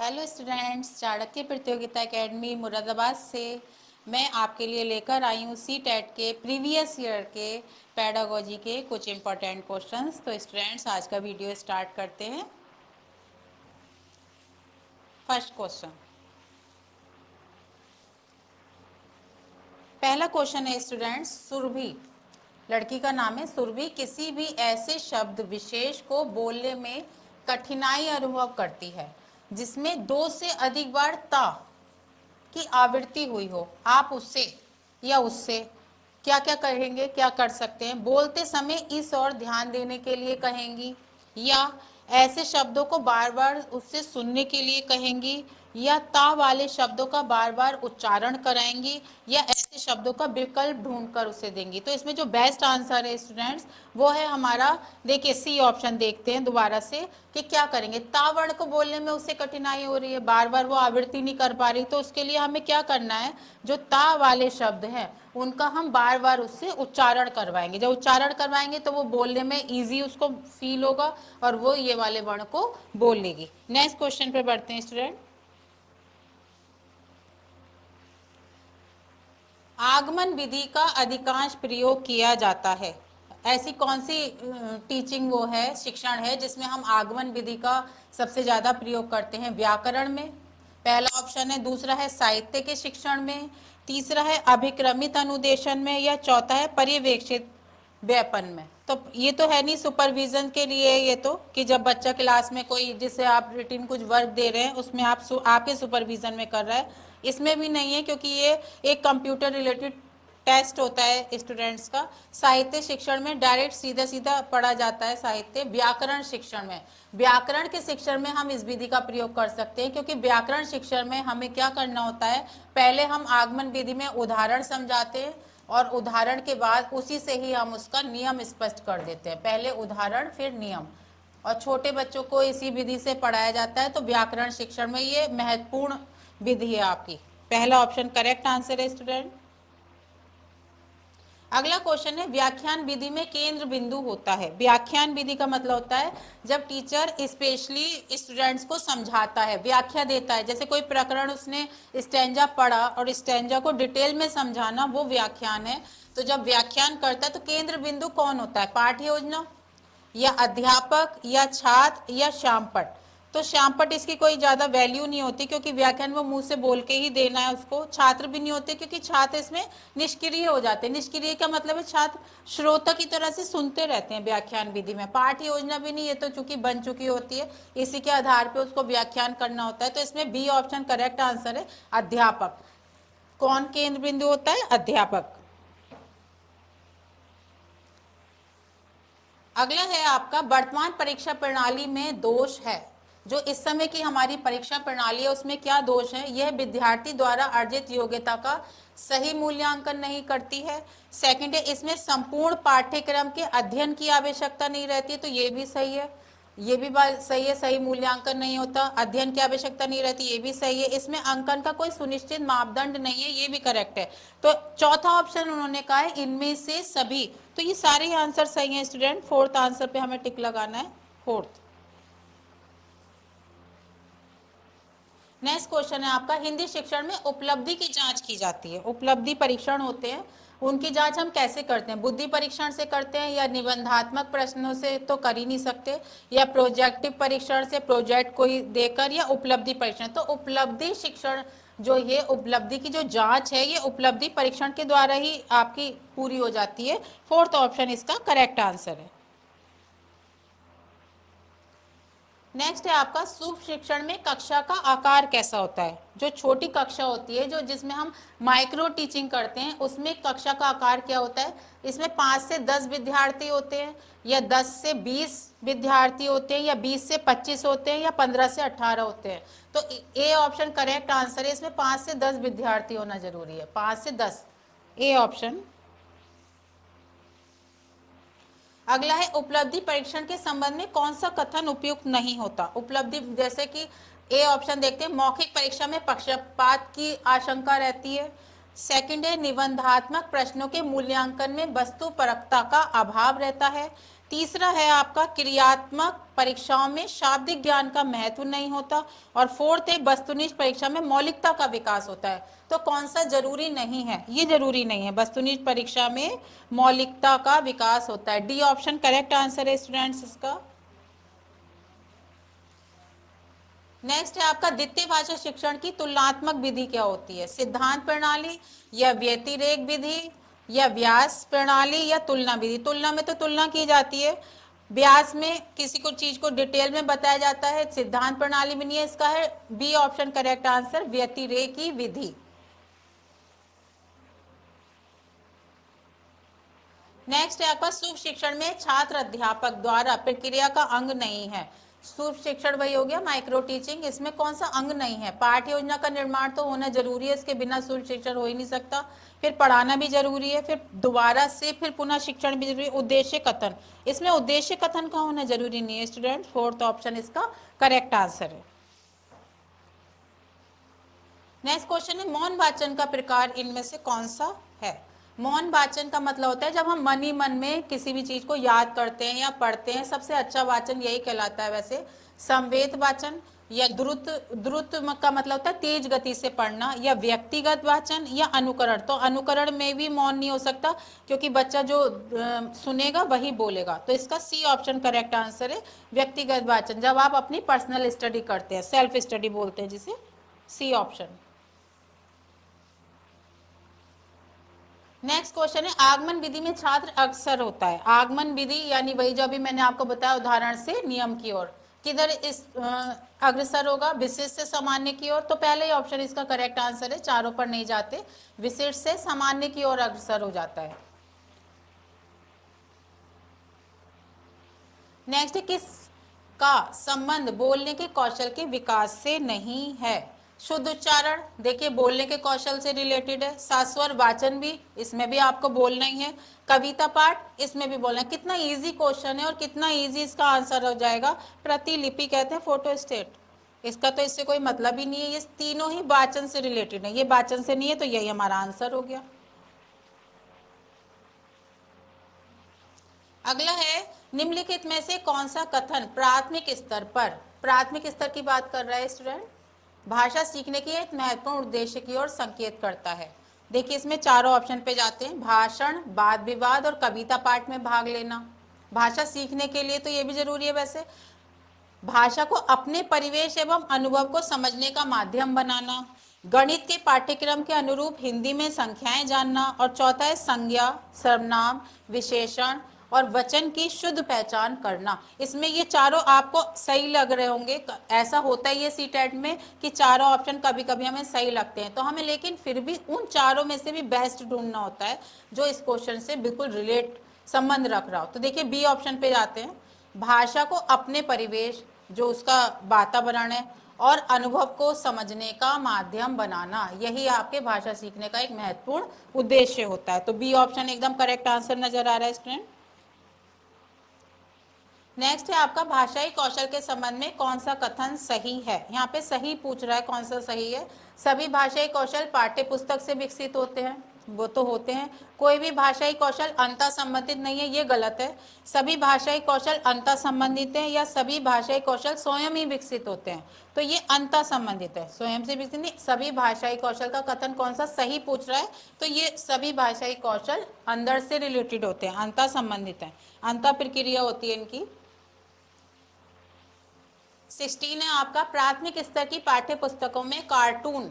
Hello students, Chanakya प्रतियोगिता academy Moradabad से मैं आपके लिए लेकर आई हूँ सी टेट के प्रीवियस ईयर के पेडागोजी के कुछ इम्पोर्टेंट क्वेश्चंस। तो स्टूडेंट्स, आज का वीडियो स्टार्ट करते हैं। फर्स्ट क्वेश्चन, पहला क्वेश्चन है स्टूडेंट्स, सुरभि, लड़की का नाम है सुरभि, किसी भी ऐसे शब्द विशेष को बोलने में कठिनाई अनुभव करती है जिसमें दो से अधिक बार ता की आवृत्ति हुई हो। आप उससे या उससे क्या क्या कहेंगे, क्या कर सकते हैं? बोलते समय इस और ध्यान देने के लिए कहेंगी, या ऐसे शब्दों को बार बार उससे सुनने के लिए कहेंगी, या ता वाले शब्दों का बार बार उच्चारण कराएंगी, या ऐसे शब्दों का विकल्प ढूंढकर उसे देंगी। तो इसमें जो बेस्ट आंसर है स्टूडेंट्स, वो है हमारा, देखिए सी ऑप्शन देखते हैं दोबारा से कि क्या करेंगे। ता वर्ण को बोलने में उससे कठिनाई हो रही है, बार बार वो आवृत्ति नहीं कर पा रही, तो उसके लिए हमें क्या करना है, जो ता वाले शब्द हैं उनका हम बार बार उससे उच्चारण करवाएंगे। जब उच्चारण करवाएंगे तो वो बोलने में इजी उसको फील होगा और वो ये वाले वर्ण को बोल लेगी। नेक्स्ट क्वेश्चन पे बढ़ते हैं स्टूडेंट। आगमन विधि का अधिकांश प्रयोग किया जाता है। ऐसी कौन सी टीचिंग वो है, शिक्षण है जिसमें हम आगमन विधि का सबसे ज्यादा प्रयोग करते हैं? व्याकरण में, पहला ऑप्शन है। दूसरा है साहित्य के शिक्षण में, तीसरा है अभिक्रमित अनुदेशन में, या चौथा है पर्यवेक्षित व्यापन में। तो ये तो है नहीं सुपरविजन के लिए, ये तो कि जब बच्चा क्लास में कोई जिसे आप रिटिन कुछ वर्क दे रहे हैं उसमें आपके सुपरविजन में कर रहा है, इसमें भी नहीं है क्योंकि ये एक कंप्यूटर रिलेटेड टेस्ट होता है स्टूडेंट्स का। साहित्य शिक्षण में डायरेक्ट सीधा सीधा पढ़ा जाता है साहित्य। व्याकरण शिक्षण में, व्याकरण के शिक्षण में हम इस विधि का प्रयोग कर सकते हैं, क्योंकि व्याकरण शिक्षण में हमें क्या करना होता है, पहले हम आगमन विधि में उदाहरण समझाते हैं और उदाहरण के बाद उसी से ही हम उसका नियम स्पष्ट कर देते हैं। पहले उदाहरण फिर नियम, और छोटे बच्चों को इसी विधि से पढ़ाया जाता है। तो व्याकरण शिक्षण में ये महत्वपूर्ण विधि है आपकी। पहला ऑप्शन करेक्ट आंसर है स्टूडेंट। अगला क्वेश्चन है, व्याख्यान विधि में केंद्र बिंदु होता है। व्याख्यान विधि का मतलब होता है जब टीचर स्पेशली स्टूडेंट्स को समझाता है, व्याख्या देता है। जैसे कोई प्रकरण उसने स्टैंजा पढ़ा और स्टैंजा को डिटेल में समझाना, वो व्याख्यान है। तो जब व्याख्यान करता है तो केंद्र बिंदु कौन होता है? पाठ योजना, या अध्यापक, या छात्र, या श्यामपट्ट। तो श्यामपट्ट इसकी कोई ज्यादा वैल्यू नहीं होती क्योंकि व्याख्यान वो मुंह से बोल के ही देना है उसको। छात्र भी नहीं होते क्योंकि छात्र इसमें निष्क्रिय हो जाते हैं। निष्क्रिय का मतलब है छात्र श्रोता की तरह से सुनते रहते हैं व्याख्यान विधि में। पाठ योजना भी नहीं, ये तो चूंकि बन चुकी होती है, इसी के आधार पर उसको व्याख्यान करना होता है। तो इसमें बी ऑप्शन करेक्ट आंसर है, अध्यापक। कौन केंद्र बिंदु होता है? अध्यापक। अगला है आपका, वर्तमान परीक्षा प्रणाली में दोष है। जो इस समय की हमारी परीक्षा प्रणाली है उसमें क्या दोष है? यह विद्यार्थी द्वारा अर्जित योग्यता का सही मूल्यांकन नहीं करती है। सेकंड है, इसमें संपूर्ण पाठ्यक्रम के अध्ययन की आवश्यकता नहीं रहती है। तो ये भी सही है, ये भी बात सही है, सही मूल्यांकन नहीं होता, अध्ययन की आवश्यकता नहीं रहती, ये भी सही है। इसमें अंकन का कोई सुनिश्चित मापदंड नहीं है, ये भी करेक्ट है। तो चौथा ऑप्शन उन्होंने कहा है इनमें से सभी। तो ये सारे आंसर सही हैं स्टूडेंट। फोर्थ आंसर पे हमें टिक लगाना है, फोर्थ। नेक्स्ट क्वेश्चन है आपका, हिंदी शिक्षण में उपलब्धि की जांच की जाती है। उपलब्धि परीक्षण होते हैं, उनकी जांच हम कैसे करते हैं? बुद्धि परीक्षण से करते हैं, या निबंधात्मक प्रश्नों से तो कर ही नहीं सकते, या प्रोजेक्टिव परीक्षण से प्रोजेक्ट को ही देकर, या उपलब्धि परीक्षण। तो उपलब्धि शिक्षण जो ये उपलब्धि की जो जांच है ये उपलब्धि परीक्षण के द्वारा ही आपकी पूरी हो जाती है। फोर्थ ऑप्शन इसका करेक्ट आंसर है। नेक्स्ट है आपका, सूक्ष्म शिक्षण में कक्षा का आकार कैसा होता है? जो छोटी कक्षा होती है, जो जिसमें हम माइक्रो टीचिंग करते हैं, उसमें कक्षा का आकार क्या होता है? इसमें 5 से 10 विद्यार्थी होते हैं, या 10 से 20 विद्यार्थी होते हैं, या 20 से 25 होते हैं, या 15 से 18 होते हैं। तो ए ऑप्शन करेक्ट आंसर है। इसमें 5 से 10 विद्यार्थी होना जरूरी है, 5 से 10, ए ऑप्शन। अगला है, उपलब्धि परीक्षण के संबंध में कौन सा कथन उपयुक्त नहीं होता? उपलब्धि, जैसे कि ए ऑप्शन देखते हैं, मौखिक परीक्षा में पक्षपात की आशंका रहती है। सेकंड है, निबंधात्मक प्रश्नों के मूल्यांकन में वस्तुपरकता का अभाव रहता है। तीसरा है आपका क्रियात्मक परीक्षाओं में शाब्दिक ज्ञान का महत्व नहीं होता, और फोर्थ है वस्तुनिष्ठ परीक्षा में मौलिकता का विकास होता है। तो कौन सा जरूरी नहीं है? ये जरूरी नहीं है, वस्तुनिष्ठ परीक्षा में मौलिकता का विकास होता है। डी ऑप्शन करेक्ट आंसर है स्टूडेंट्स इसका। नेक्स्ट है आपका द्वितीय भाषा शिक्षण की तुलनात्मक विधि क्या होती है? सिद्धांत प्रणाली या व्यतिरेक विधि या व्यास प्रणाली या तुलना विधि? तुलना में तो तुलना की जाती है, व्यास में किसी को चीज को डिटेल में बताया जाता है, सिद्धांत प्रणाली में नहीं है। इसका है बी ऑप्शन करेक्ट आंसर, व्यतिरेकी विधि। नेक्स्ट है आपका सूक्ष्म शिक्षण में छात्र अध्यापक द्वारा प्रक्रिया का अंग नहीं है। सूक्ष्म शिक्षण वही हो गया माइक्रो टीचिंग, इसमें कौन सा अंग नहीं है? पाठ्य योजना का निर्माण तो होना जरूरी है, इसके बिना सूक्ष्म शिक्षण हो ही नहीं सकता। फिर पढ़ाना भी जरूरी है, फिर दोबारा से फिर पुनः शिक्षण भी जरूरी है। उद्देश्य कथन, इसमें उद्देश्य कथन का होना जरूरी नहीं है स्टूडेंट। फोर्थ ऑप्शन इसका करेक्ट आंसर है। नेक्स्ट क्वेश्चन है मौन वाचन का प्रकार इनमें से कौन सा है? मौन वाचन का मतलब होता है जब हम मन ही मन में किसी भी चीज को याद करते हैं या पढ़ते हैं। सबसे अच्छा वाचन यही कहलाता है वैसे, संवेद वाचन या द्रुत द्रुत का मतलब होता है तेज गति से पढ़ना, या व्यक्तिगत वाचन या अनुकरण। तो अनुकरण में भी मौन नहीं हो सकता, क्योंकि बच्चा जो सुनेगा वही बोलेगा। तो इसका सी ऑप्शन करेक्ट आंसर है, व्यक्तिगत वाचन, जब आप अपनी पर्सनल स्टडी करते हैं, सेल्फ स्टडी बोलते हैं जिसे। C option. नेक्स्ट क्वेश्चन है आगमन विधि में छात्र अग्रसर होता है। आगमन विधि यानी वही जो अभी मैंने आपको बताया उदाहरण से नियम की ओर, किधर इस अग्रसर होगा? विशिष्ट से सामान्य की ओर। तो पहले ही ऑप्शन इसका करेक्ट आंसर है, चारों पर नहीं जाते, विशिष्ट से सामान्य की ओर अग्रसर हो जाता है। नेक्स्ट है किस का संबंध बोलने के कौशल के विकास से नहीं है? शुद्ध उच्चारण, देखिए बोलने के कौशल से रिलेटेड है। सास्वर वाचन भी, इसमें भी आपको बोलना ही है। कविता पाठ, इसमें भी बोलना है। कितना इजी क्वेश्चन है और कितना इजी इसका आंसर हो जाएगा। प्रतिलिपि कहते हैं फोटोस्टेट, इसका तो इससे कोई मतलब ही नहीं है। ये तीनों ही वाचन से रिलेटेड है, ये वाचन से नहीं है, तो यही हमारा आंसर हो गया। अगला है निम्नलिखित में से कौन सा कथन प्राथमिक स्तर पर, प्राथमिक स्तर की बात कर रहा है स्टूडेंट, भाषा सीखने की एक महत्वपूर्ण उद्देश्य की ओर संकेत करता है? देखिए इसमें चारों ऑप्शन पे जाते हैं, भाषण, वाद विवाद और कविता पाठ में भाग लेना। भाषा सीखने के लिए तो ये भी जरूरी है वैसे, भाषा को अपने परिवेश एवं अनुभव को समझने का माध्यम बनाना, गणित के पाठ्यक्रम के अनुरूप हिंदी में संख्याएं जानना, और चौथा है संज्ञा, सर्वनाम, विशेषण और वचन की शुद्ध पहचान करना। इसमें ये चारों आपको सही लग रहे होंगे, ऐसा होता ही है सीटेट में कि चारों ऑप्शन कभी कभी हमें सही लगते हैं, तो हमें लेकिन फिर भी उन चारों में से भी बेस्ट ढूंढना होता है जो इस क्वेश्चन से बिल्कुल रिलेट संबंध रख रहा हो। तो देखिए बी ऑप्शन पे जाते हैं, भाषा को अपने परिवेश, जो उसका वातावरण है, और अनुभव को समझने का माध्यम बनाना, यही आपके भाषा सीखने का एक महत्वपूर्ण उद्देश्य होता है। तो बी ऑप्शन एकदम करेक्ट आंसर नजर आ रहा है स्टूडेंट। नेक्स्ट है आपका भाषाई कौशल के संबंध में कौन सा कथन सही है? यहाँ पे सही पूछ रहा है, कौन सा सही है? सभी भाषाई कौशल पाठ्य पुस्तक से विकसित होते हैं, वो तो होते हैं। कोई भी भाषाई कौशल अंतः संबंधित नहीं है, ये गलत है। सभी भाषाई कौशल अंतः संबंधित हैं, या सभी भाषाई कौशल स्वयं ही विकसित होते हैं, तो ये अंतः संबंधित है, स्वयं से विकसित नहीं। सभी भाषाई कौशल का कथन कौन सा सही पूछ रहा है, तो ये सभी भाषाई कौशल अंदर से रिलेटेड होते हैं, अंतः संबंधित है, अंतः प्रक्रिया होती है इनकी। 16 है आपका प्राथमिक स्तर की पाठ्य पुस्तकों में कार्टून,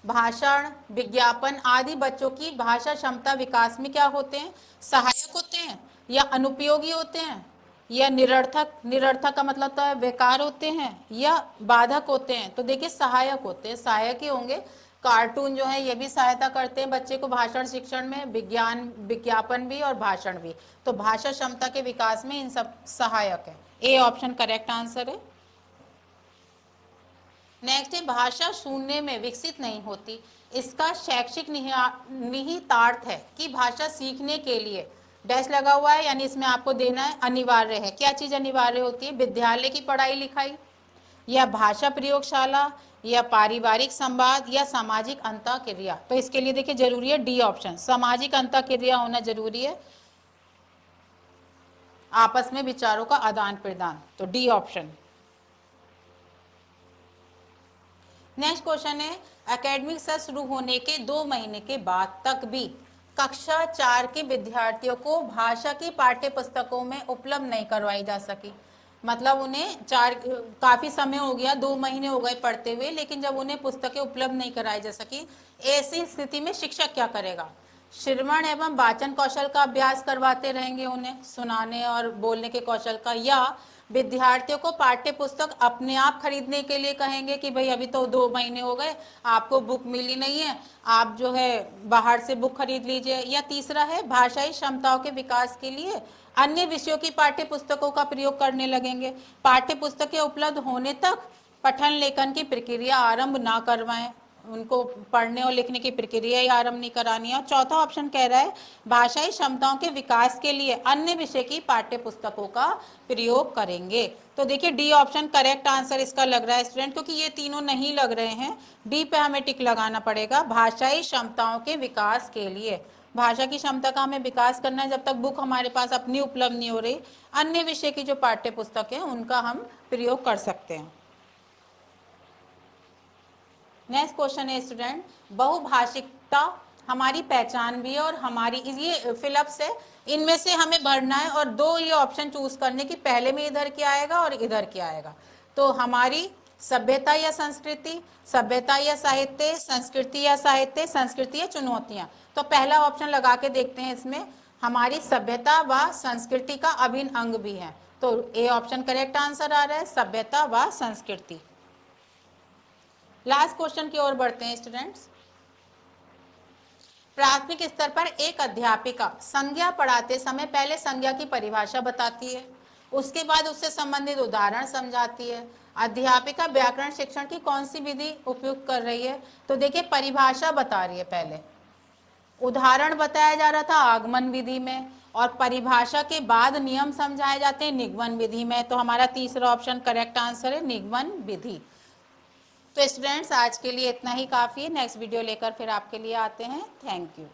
भाषण, विज्ञापन आदि बच्चों की भाषा क्षमता विकास में क्या होते हैं? सहायक होते हैं, या अनुपयोगी होते हैं, या निरर्थक, निरर्थक का मतलब तो है बेकार होते हैं, या बाधक होते हैं? तो देखिए सहायक होते हैं, सहायक ही होंगे। कार्टून जो है ये भी सहायता करते हैं बच्चे को भाषण शिक्षण में, विज्ञान विज्ञापन भी और भाषण भी। तो भाषा क्षमता के विकास में इन सब सहायक है। ए ऑप्शन करेक्ट आंसर है। नेक्स्ट है भाषा शून्य में विकसित नहीं होती। इसका शैक्षिक निहितार्थ है कि भाषा सीखने के लिए डैश लगा हुआ है, यानी इसमें आपको देना है अनिवार्य है। क्या चीज अनिवार्य होती है? विद्यालय की पढ़ाई लिखाई, या भाषा प्रयोगशाला, या पारिवारिक संवाद, या सामाजिक अंतःक्रिया। तो इसके लिए देखिए जरूरी है डी ऑप्शन, सामाजिक अंतःक्रिया होना जरूरी है। आपस में विचारों का आदान प्रदान, तो डी ऑप्शन। नेक्स्ट क्वेश्चन है, एकेडमिक सत्र शुरू होने के 2 महीने के बाद तक भी कक्षा 4 के विद्यार्थियों को भाषा की पाठ्य पुस्तकों में उपलब्ध नहीं करवाई जा सकी। मतलब उन्हें काफी समय हो गया, 2 महीने हो गए पढ़ते हुए, लेकिन जब उन्हें पुस्तकें उपलब्ध नहीं कराई जा सकी, ऐसी स्थिति में शिक्षक क्या करेगा? श्रवण एवं वाचन कौशल का अभ्यास करवाते रहेंगे उन्हें, सुनाने और बोलने के कौशल का, या विद्यार्थियों को पाठ्य पुस्तक अपने आप खरीदने के लिए कहेंगे कि भाई अभी तो 2 महीने हो गए, आपको बुक मिली नहीं है, आप जो है बाहर से बुक खरीद लीजिए। या तीसरा है, भाषाई क्षमताओं के विकास के लिए अन्य विषयों की पाठ्य पुस्तकों का प्रयोग करने लगेंगे। पाठ्य पुस्तकें उपलब्ध होने तक पठन लेखन की प्रक्रिया आरंभ ना करवाएं, उनको पढ़ने और लिखने की प्रक्रिया ही आरंभ नहीं करानी है। और चौथा ऑप्शन कह रहा है, भाषाई क्षमताओं के विकास के लिए अन्य विषय की पाठ्य पुस्तकों का प्रयोग करेंगे। तो देखिए डी ऑप्शन करेक्ट आंसर इसका लग रहा है स्टूडेंट, क्योंकि ये तीनों नहीं लग रहे हैं, डी पे हमें टिक लगाना पड़ेगा, भाषाई क्षमताओं के विकास के लिए। भाषा की क्षमता का हमें विकास करना है, जब तक बुक हमारे पास अपनी उपलब्ध नहीं हो रही, अन्य विषय की जो पाठ्य पुस्तक है उनका हम प्रयोग कर सकते हैं। नेक्स्ट क्वेश्चन है स्टूडेंट, बहुभाषिकता हमारी पहचान भी है और हमारी, ये फिलअप्स है, इनमें से हमें भरना है और 2 ये ऑप्शन चूज करने की, पहले में इधर क्या आएगा और इधर क्या आएगा। तो हमारी सभ्यता या संस्कृति, सभ्यता या साहित्य, संस्कृति या साहित्य, संस्कृति या चुनौतियां। तो पहला ऑप्शन लगा के देखते हैं, इसमें हमारी सभ्यता व संस्कृति का अभिन्न अंग भी है, तो ए ऑप्शन करेक्ट आंसर आ रहा है, सभ्यता व संस्कृति। लास्ट क्वेश्चन की ओर बढ़ते हैं स्टूडेंट्स। प्राथमिक स्तर पर एक अध्यापिका संज्ञा पढ़ाते समय पहले संज्ञा की परिभाषा बताती है, उसके बाद उससे संबंधित उदाहरण समझाती है। अध्यापिका व्याकरण शिक्षण की कौन सी विधि उपयोग कर रही है? तो देखिए परिभाषा बता रही है, पहले उदाहरण बताया जा रहा था आगमन विधि में, और परिभाषा के बाद नियम समझाए जाते हैं निगमन विधि में। तो हमारा तीसरा ऑप्शन करेक्ट आंसर है, निगमन विधि। तो स्टूडेंट्स आज के लिए इतना ही काफ़ी है, नेक्स्ट वीडियो लेकर फिर आपके लिए आते हैं। Thank you.